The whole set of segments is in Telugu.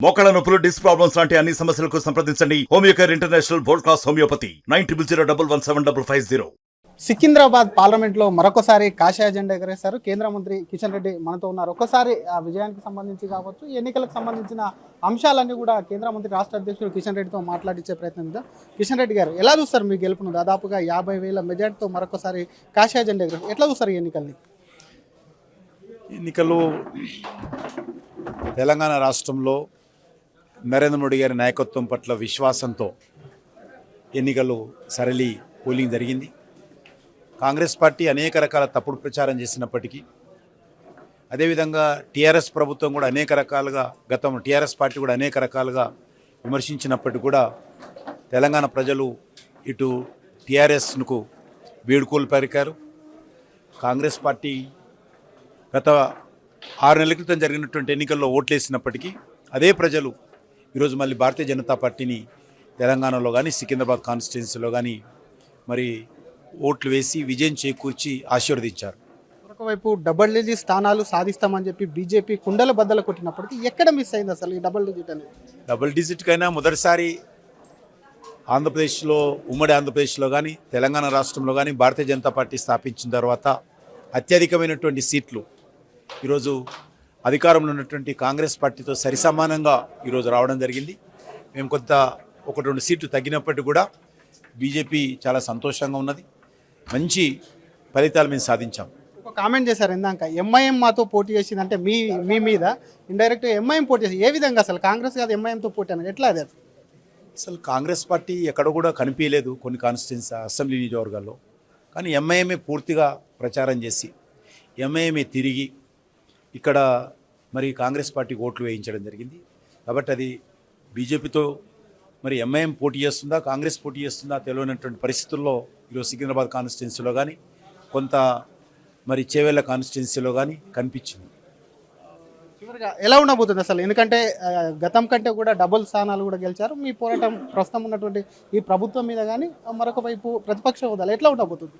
మోకాళ్ళ నొప్పులు, డిస్క్ ప్రాబ్లమ్స్ లాంటి అన్ని సమస్యలకు సంప్రదించండి Homeocare international world class homeopathy 9001175550. Secunderabad పార్లమెంట్లో మరొకసారి కాషాయ జెండా ఎగరేశారు కేంద్ర మంత్రి కిషన్ రెడ్డి మనతో ఉన్నారు. ఒకసారి ఆ విజయానికి సంబంధించి కావచ్చు, ఎన్నికలకు సంబంధించిన అంశాలన్నీ కూడా కేంద్ర మంత్రి రాష్ట్ర అధ్యక్షుడు కిషన్ రెడ్డితో మాట్లాడించే ప్రయత్నం మీద. కిషన్ రెడ్డి గారు ఎలా చూస్తారు మీ గెలుపును? దాదాపుగా 50,000 మెజార్టీతో మరొకసారి కాషాయ జెండా ఎగరేశారు. ఎట్లా చూస్తారు ఈ ఎన్నికలు? తెలంగాణ రాష్ట్రంలో నరేంద్ర మోడీ గారి నాయకత్వం పట్ల విశ్వాసంతో ఎన్నికలు సరళి పోలింగ్ జరిగింది. కాంగ్రెస్ పార్టీ అనేక రకాల తప్పుడు ప్రచారం చేసినప్పటికీ, అదేవిధంగా టీఆర్ఎస్ ప్రభుత్వం కూడా అనేక రకాలుగా, టీఆర్ఎస్ పార్టీ కూడా అనేక రకాలుగా విమర్శించినప్పటికీ కూడా తెలంగాణ ప్రజలు ఇటు టీఆర్ఎస్కు వీడుకోలు పలికారు. కాంగ్రెస్ పార్టీ గత 6 నెలల క్రితం జరిగినటువంటి ఎన్నికల్లో ఓట్లేసినప్పటికీ అదే ప్రజలు ఈరోజు మళ్ళీ భారతీయ జనతా పార్టీని తెలంగాణలో కానీ సికింద్రాబాద్ కాన్స్టిట్యున్సీలో కానీ మరి ఓట్లు వేసి విజయం చేకూర్చి ఆశీర్వదించారు. ఒకవైపు డబుల్ డిజిట్ స్థానాలు సాధిస్తామని చెప్పి బీజేపీ కుండల బద్దలు కొట్టినప్పటికీ ఎక్కడ మిస్ అయింది అసలు ఈ డబుల్ డిజిట్ అనేది? డబుల్ డిజిట్కైనా మొదటిసారి ఆంధ్రప్రదేశ్లో, ఉమ్మడి ఆంధ్రప్రదేశ్లో కానీ తెలంగాణ రాష్ట్రంలో కానీ భారతీయ జనతా పార్టీ స్థాపించిన తర్వాత అత్యధికమైనటువంటి సీట్లు ఈరోజు అధికారంలో ఉన్నటువంటి కాంగ్రెస్ పార్టీతో సరిసమానంగా ఈరోజు రావడం జరిగింది. మేము ఒక 2 సీట్లు తగ్గినప్పటికీ కూడా బీజేపీ చాలా సంతోషంగా ఉన్నది. మంచి ఫలితాలు మేము సాధించాం. ఒక కామెంట్ చేశారు ఇందాక, ఎంఐఎం మాతో పోటీ చేసిందంటే మీ మీద ఇండైరెక్ట్ ఎంఐఎం పోటీ చేసి ఏ విధంగా? అసలు కాంగ్రెస్ కాదు ఎంఐఎంతో పోటీ అనేది ఎట్లా? అది అసలు కాంగ్రెస్ పార్టీ ఎక్కడ కూడా కనిపించలేదు కొన్ని కాన్స్టిట్యున్సీ అసెంబ్లీ నియోజకవర్గాల్లో. కానీ ఎంఐఎంఏ పూర్తిగా ప్రచారం చేసి ఎంఐఎంఏ తిరిగి ఇక్కడ మరి కాంగ్రెస్ పార్టీకి ఓట్లు వేయించడం జరిగింది. కాబట్టి అది బీజేపీతో మరి ఎంఐఎం పోటీ చేస్తుందా, కాంగ్రెస్ పోటీ చేస్తుందా తెలియనటువంటి పరిస్థితుల్లో ఈరోజు సికింద్రాబాద్ కాన్స్టిట్యున్సీలో కానీ, కొంత మరి చేవెళ్ళ కాన్స్టిట్యున్సీలో కానీ కనిపించింది. చివరిగా ఎలా ఉండబోతుంది అసలు? ఎందుకంటే గతం కంటే కూడా డబుల్ స్థానాలు కూడా గెలిచారు. మీ పోరాటం ప్రస్తుతం ఉన్నటువంటి ఈ ప్రభుత్వం మీద కానీ, మరొక వైపు ప్రతిపక్ష హోదాలు ఎట్లా ఉండబోతుంది?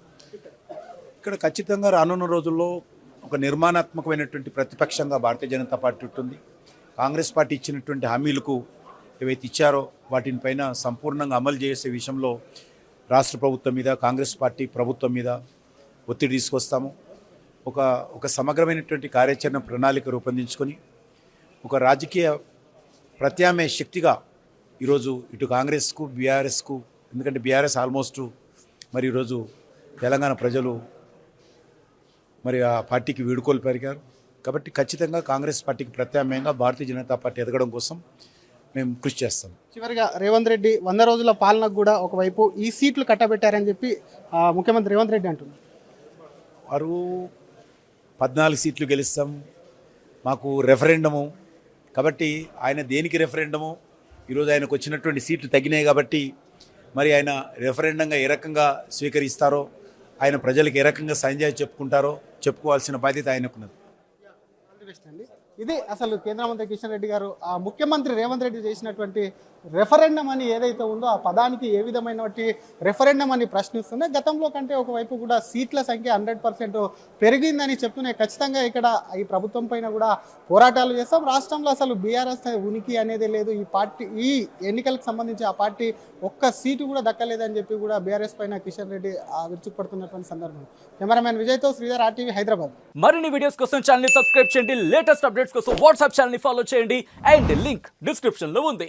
ఇక్కడ ఖచ్చితంగా రానున్న రోజుల్లో ఒక నిర్మాణాత్మకమైనటువంటి ప్రతిపక్షంగా భారతీయ జనతా పార్టీ ఉంటుంది. కాంగ్రెస్ పార్టీ ఇచ్చినటువంటి హామీలకు ఏవైతే ఇచ్చారో వాటిపైన సంపూర్ణంగా అమలు చేసే విషయంలో రాష్ట్ర ప్రభుత్వం మీద, కాంగ్రెస్ పార్టీ ప్రభుత్వం మీద ఒత్తిడి తీసుకొస్తాము. ఒక సమగ్రమైనటువంటి కార్యాచరణ ప్రణాళిక రూపొందించుకొని ఒక రాజకీయ ప్రత్యామ్నాయ శక్తిగా ఈరోజు ఇటు కాంగ్రెస్కు, బీఆర్ఎస్కు, ఎందుకంటే బీఆర్ఎస్ ఆల్మోస్ట్ మరి ఈరోజు తెలంగాణ ప్రజలు మరి ఆ పార్టీకి వీడుకోలు పెరిగారు. కాబట్టి ఖచ్చితంగా కాంగ్రెస్ పార్టీకి ప్రత్యామ్నాయంగా భారతీయ జనతా పార్టీ ఎదగడం కోసం మేము కృషి చేస్తాం. చివరిగా రేవంత్ రెడ్డి 100 రోజుల పాలనకు కూడా ఒకవైపు ఈ సీట్లు కట్టబెట్టారని చెప్పి ముఖ్యమంత్రి రేవంత్ రెడ్డి అంటున్నారు. వారు 14 సీట్లు గెలుస్తాం, మాకు రెఫరెండము, కాబట్టి ఆయన దేనికి రెఫరెండము? ఈరోజు ఆయనకు వచ్చినటువంటి సీట్లు తగ్గినాయి కాబట్టి మరి ఆయన రెఫరెండంగా ఏ రకంగా స్వీకరిస్తారో, ఆయన ప్రజలకు ఏ రకంగా సంజయ్ చెప్పుకుంటారో చెప్పుకోవాల్సిన బాధ్యత ఆయనకున్నది. ఇది అసలు కేంద్ర మంత్రి కిషన్ రెడ్డి గారు ఆ ముఖ్యమంత్రి రేవంత్ రెడ్డి చేసినటువంటి రెఫరెండం అని ఏదైతే ఉందో ఆ పదానికి ఏ విధమైన రెఫరెండం అని ప్రశ్నిస్తుందో, గతంలో కంటే ఒకవైపు కూడా సీట్ల సంఖ్య 100% పెరిగిందని చెప్తూనే ఖచ్చితంగా ఇక్కడ ఈ ప్రభుత్వం పైన కూడా పోరాటాలు చేస్తాం. రాష్ట్రంలో అసలు బీఆర్ఎస్ ఉనికి అనేది లేదు. ఈ పార్టీ ఈ ఎన్నికలకు సంబంధించి ఆ పార్టీ ఒక్క సీటు కూడా దక్కలేదని చెప్పి కూడా బీఆర్ఎస్ పైన కిషన్ రెడ్డి విరుచుకుపడుతున్నటువంటి సందర్భం. కెమెరామెన్ విజయ్తో శ్రీధర్, RTV హైదరాబాద్. మరిన్ని వీడియోస్ కోసం ఛానల్ ని సబ్స్క్రైబ్ చేయండి, లేటెస్ట్ అప్డేట్స్ కోసం వాట్సాప్ ఛానల్ ని ఫాలో చేయండి, అండ్ లింక్ డిస్క్రిప్షన్ లో ఉంది.